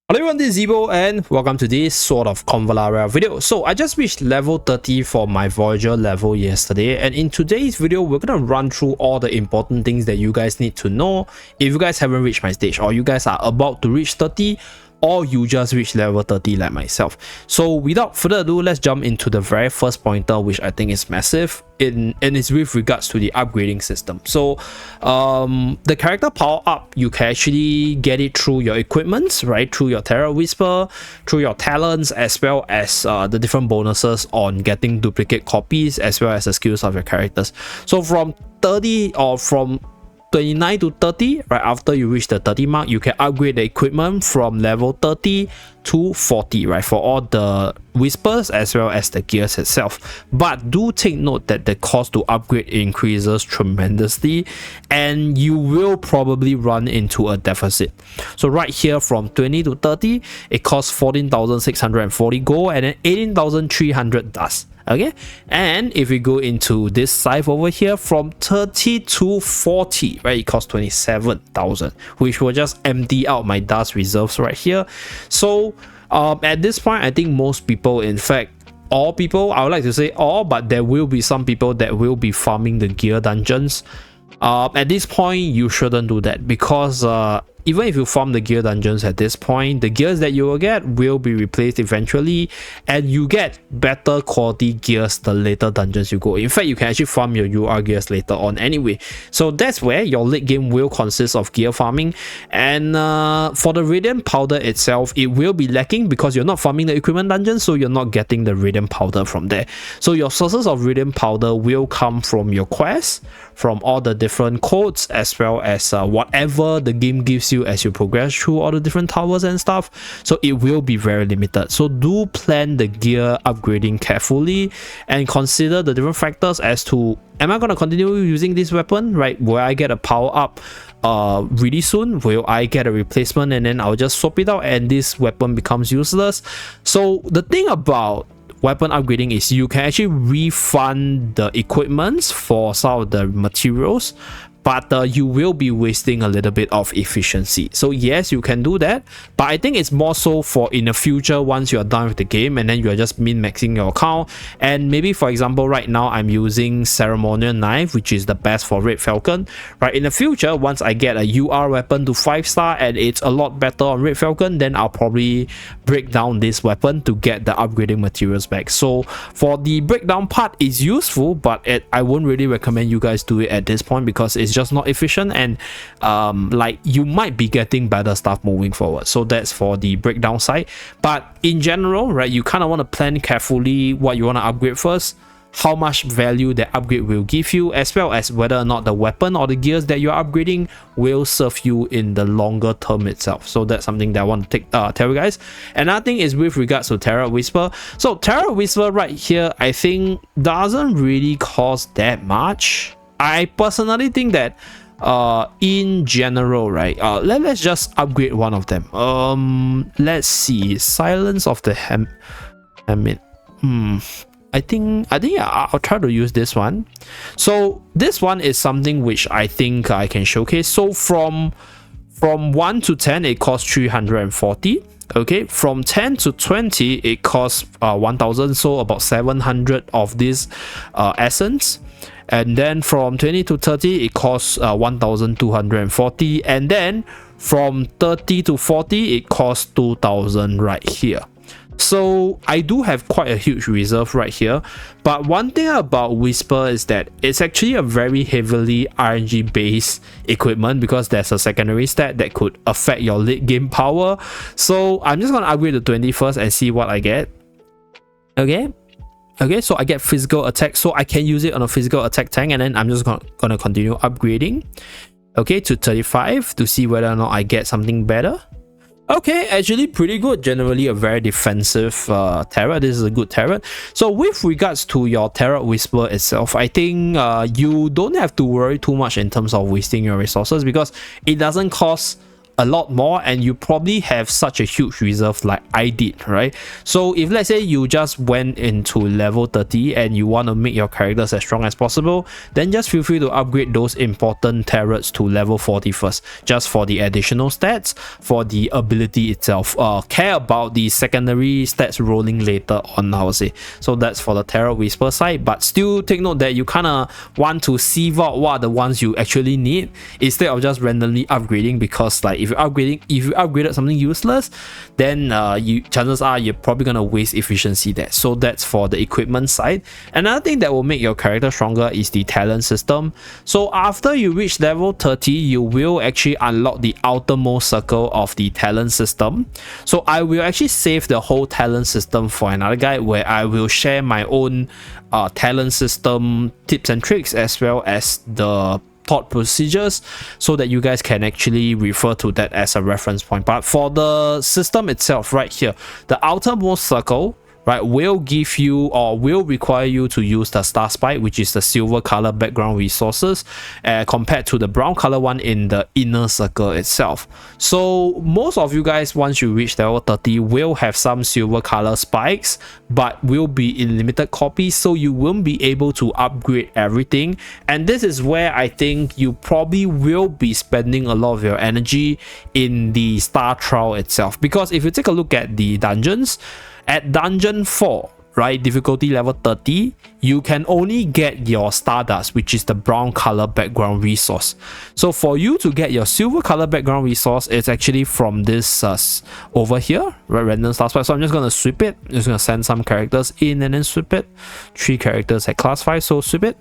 Hello everyone, this is Zeeebo and welcome to this sort of Convallaria video. So I just reached level 30 for my Voyager level yesterday, and in today's video we're gonna run through all the important things that you guys need to know if you guys haven't reached my stage, or you guys are about to reach 30, or you just reached level 30 like myself. So without further ado, let's jump into the very first pointer, which I think is massive, and it's with regards to the upgrading system. So the character power up, you can actually get it through your equipments, right, through your Terra Whisper, through your talents, as well as the different bonuses on getting duplicate copies, as well as the skills of your characters. So from 30 or from 29 to 30, right after you reach the 30 mark, you can upgrade the equipment from level 30 to 40, right, for all the whispers as well as the gears itself. But do take note that the cost to upgrade increases tremendously, and you will probably run into a deficit. So right here from 20 to 30, it costs 14,640 gold and then 18,300 dust. Okay, and if we go into this side over here, from 30 to 40, right, it costs 27,000, which will just empty out my dust reserves right here. So at this point, I think most people, in fact all people, I would like to say all, but there will be some people that will be farming the gear dungeons. At this point, you shouldn't do that, because even if you farm the gear dungeons at this point, the gears that you will get will be replaced eventually, and you get better quality gears the later dungeons you go. In fact, you can actually farm your UR gears later on anyway. So that's where your late game will consist of gear farming. And for the Radiant Powder itself, it will be lacking because you're not farming the equipment dungeon, so you're not getting the Radiant Powder from there. So your sources of Radiant Powder will come from your quests, from all the different codes, as well as whatever the game gives you as you progress through all the different towers and stuff. So it will be very limited. So do plan the gear upgrading carefully and consider the different factors as to, am I going to continue using this weapon, right? Will I get a power up really soon? Will I get a replacement and then I'll just swap it out and this weapon becomes useless? So the thing about weapon upgrading is you can actually refund the equipments for some of the materials, but you will be wasting a little bit of efficiency. So yes, you can do that, but I think it's more so for in the future, once you're done with the game and then you're just min-maxing your account. And maybe, for example, right now I'm using Ceremonial Knife, which is the best for Red Falcon, right? In the future, once I get a UR weapon to 5-star and it's a lot better on Red Falcon, then I'll probably break down this weapon to get the upgrading materials back. So for the breakdown part, is useful, but I won't really recommend you guys do it at this point, because it's just not efficient, and like, you might be getting better stuff moving forward. So that's for the breakdown side. But in general, right, you kind of want to plan carefully what you want to upgrade first, how much value that upgrade will give you, as well as whether or not the weapon or the gears that you're upgrading will serve you in the longer term itself. So that's something that I want to tell you guys. Another thing is with regards to Terra Whisper. So Terra Whisper right here, I think doesn't really cost that much. I personally think that in general, right, let's just upgrade one of them. Let's see, Silence of the Hamid. I think I'll try to use this one. So this one is something which I think I can showcase. So from 1 to 10, it costs 340. Okay, from 10 to 20, it costs 1000, so about 700 of this essence. And then from 20 to 30, it costs 1240, and then from 30 to 40, it costs 2000 right here. So I do have quite a huge reserve right here, but one thing about Whisper is that it's actually a very heavily RNG based equipment, because there's a secondary stat that could affect your late game power. So I'm just gonna upgrade to 20 first and see what I get. Okay, so I get physical attack, so I can use it on a physical attack tank, and then I'm just gonna continue upgrading, okay, to 35 to see whether or not I get something better. Okay, actually pretty good. Generally a very defensive Terra. This is a good Terra. So with regards to your Terra Whisper itself, I think you don't have to worry too much in terms of wasting your resources, because it doesn't cost a lot more, and you probably have such a huge reserve like I did, right? So if let's say you just went into level 30 and you want to make your characters as strong as possible, then just feel free to upgrade those important turrets to level 40 first, just for the additional stats, for the ability itself. Care about the secondary stats rolling later on, I would say. So that's for the Terror Whisper side, but still take note that you kind of want to sieve out what are the ones you actually need instead of just randomly upgrading, because like if you upgraded something useless, then chances are you're probably gonna waste efficiency there. So that's for the equipment side. Another thing that will make your character stronger is the talent system. So after you reach level 30, you will actually unlock the outermost circle of the talent system. So I will actually save the whole talent system for another guide where I will share my own talent system tips and tricks, as well as the thought procedures, so that you guys can actually refer to that as a reference point. But for the system itself right here, the outermost circle, right, will give you or will require you to use the star spike, which is the silver color background resources, compared to the brown color one in the inner circle itself. So most of you guys, once you reach level 30, will have some silver color spikes, but will be in limited copies, so you won't be able to upgrade everything. And this is where I think you probably will be spending a lot of your energy in the star trial itself, because if you take a look at the dungeons, at dungeon 4, right, difficulty level 30, you can only get your stardust, which is the brown color background resource. So for you to get your silver color background resource, it's actually from this over here, right, random star spike. So I'm just going to sweep it. I'm just going to send some characters in and then sweep it. 3 characters at class 5, so sweep it.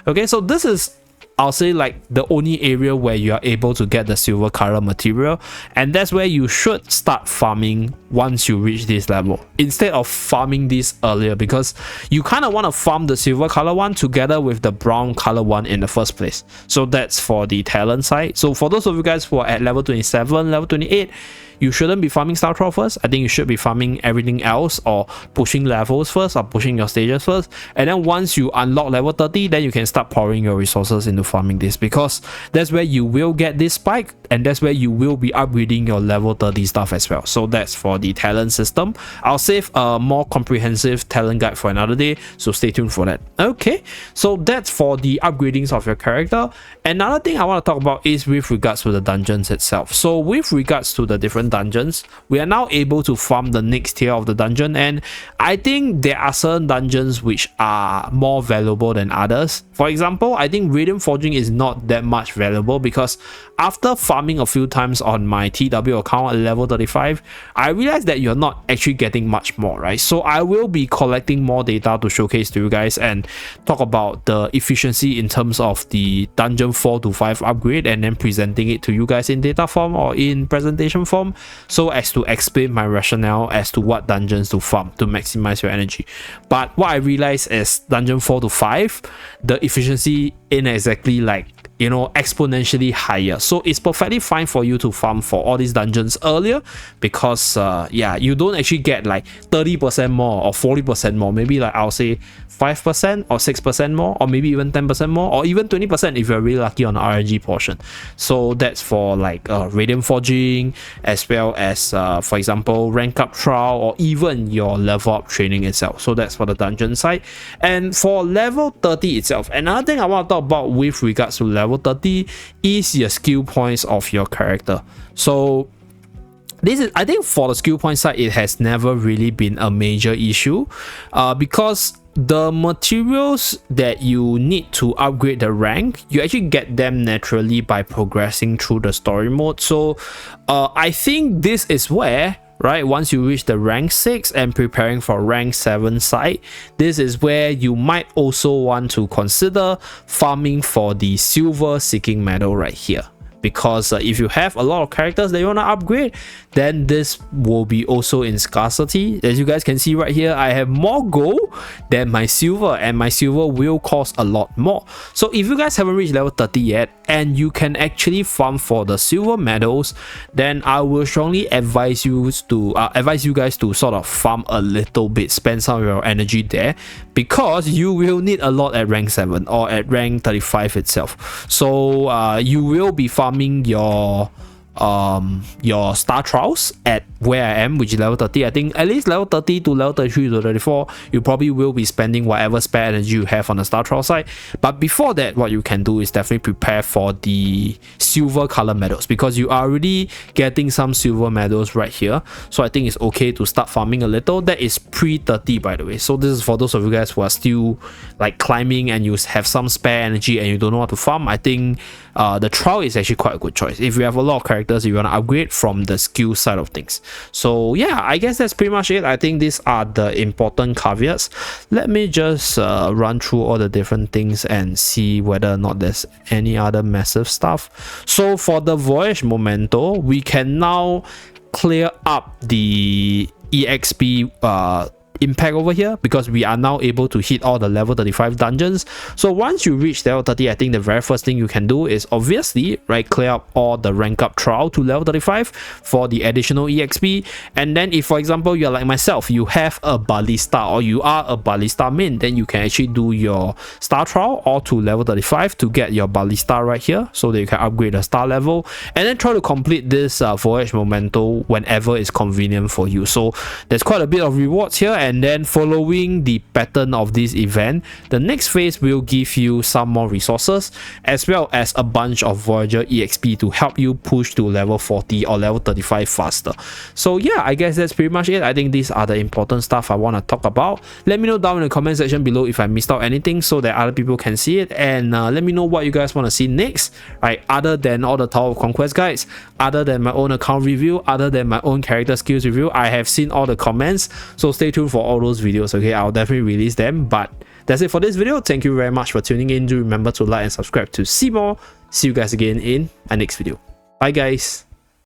Okay, so this is, I'll say, like the only area where you are able to get the silver color material, and that's where you should start farming once you reach this level, instead of farming this earlier, because you kind of want to farm the silver color one together with the brown color one in the first place. So that's for the talent side. So for those of you guys who are at level 27, level 28, you shouldn't be farming star trial first. I think you should be farming everything else, or pushing levels first, or pushing your stages first. And then once you unlock level 30, then you can start pouring your resources into farming this, because that's where you will get this spike, and that's where you will be upgrading your level 30 stuff as well. So that's for the talent system. I'll save a more comprehensive talent guide for another day, so stay tuned for that. Okay, so that's for the upgradings of your character. Another thing I want to talk about is with regards to the dungeons itself. So with regards to the different dungeons, we are now able to farm the next tier of the dungeon, and I think there are certain dungeons which are more valuable than others. For example, I think radium forging is not that much valuable, because after farming a few times on my TW account at level 35, I realized that you're not actually getting much more, right? So I will be collecting more data to showcase to you guys and talk about the efficiency in terms of the dungeon 4 to 5 upgrade, and then presenting it to you guys in data form or in presentation form, so as to explain my rationale as to what dungeons to farm to maximize your energy. But what I realized is dungeon 4 to 5, the efficiency ain't exactly like, you know, exponentially higher. So it's perfectly fine for you to farm for all these dungeons earlier, because yeah, you don't actually get like 30% more or 40% more, maybe like I'll say 5% or 6% more, or maybe even 10% more, or even 20% if you're really lucky on the RNG portion. So that's for like radium forging, as well as for example rank up trial, or even your level up training itself. So that's for the dungeon side. And for level 30 itself, another thing I want to talk about with regards to level 30 is your skill points of your character. So this is, I think for the skill point side, it has never really been a major issue, because the materials that you need to upgrade the rank, you actually get them naturally by progressing through the story mode. So I think this is where, right, once you reach the rank 6 and preparing for rank 7 side, this is where you might also want to consider farming for the silver seeking medal right here. Because if you have a lot of characters that you want to upgrade, then this will be also in scarcity. As you guys can see right here, I have more gold than my silver, and my silver will cost a lot more. So if you guys haven't reached level 30 yet, and you can actually farm for the silver medals, then I will strongly advise you guys to sort of farm a little bit, spend some of your energy there, because you will need a lot at rank 7 or at rank 35 itself. So you will be farming your your star trials at where I am, which is level 30. I think at least level 30 to level 33 to 34, you probably will be spending whatever spare energy you have on the star trial side. But before that, what you can do is definitely prepare for the silver color medals, because you are already getting some silver medals right here. So I think it's okay to start farming a little. That is pre-30, by the way. So this is for those of you guys who are still like climbing and you have some spare energy and you don't know how to farm. I think the trial is actually quite a good choice if you have a lot of characters you want to upgrade from the skill side of things. So yeah, I guess that's pretty much it. I think these are the important caveats. Let me just run through all the different things and see whether or not there's any other massive stuff. So for the voyage memento, we can now clear up the EXP impact over here, because we are now able to hit all the level 35 dungeons. So once you reach level 30, I think the very first thing you can do is obviously clear up all the rank up trial to level 35 for the additional EXP. And then if, for example, you're like myself, you have a ballista or you are a ballista main, then you can actually do your star trial all to level 35 to get your ballista right here, so that you can upgrade the star level, and then try to complete this voyage memento whenever it's convenient for you. So there's quite a bit of rewards here. And then following the pattern of this event, the next phase will give you some more resources as well as a bunch of Voyager EXP to help you push to level 40 or level 35 faster. So yeah, I guess that's pretty much it. I think these are the important stuff I want to talk about. Let me know down in the comment section below if I missed out anything so that other people can see it, and let me know what you guys want to see next, right? Other than all the Tower of Conquest guides, other than my own account review, other than my own character skills review. I have seen all the comments, so stay tuned for all those videos. Okay, I'll definitely release them. But that's it for this video. Thank you very much for tuning in. Do remember to like and subscribe to see more. See you guys again in my next video. Bye guys.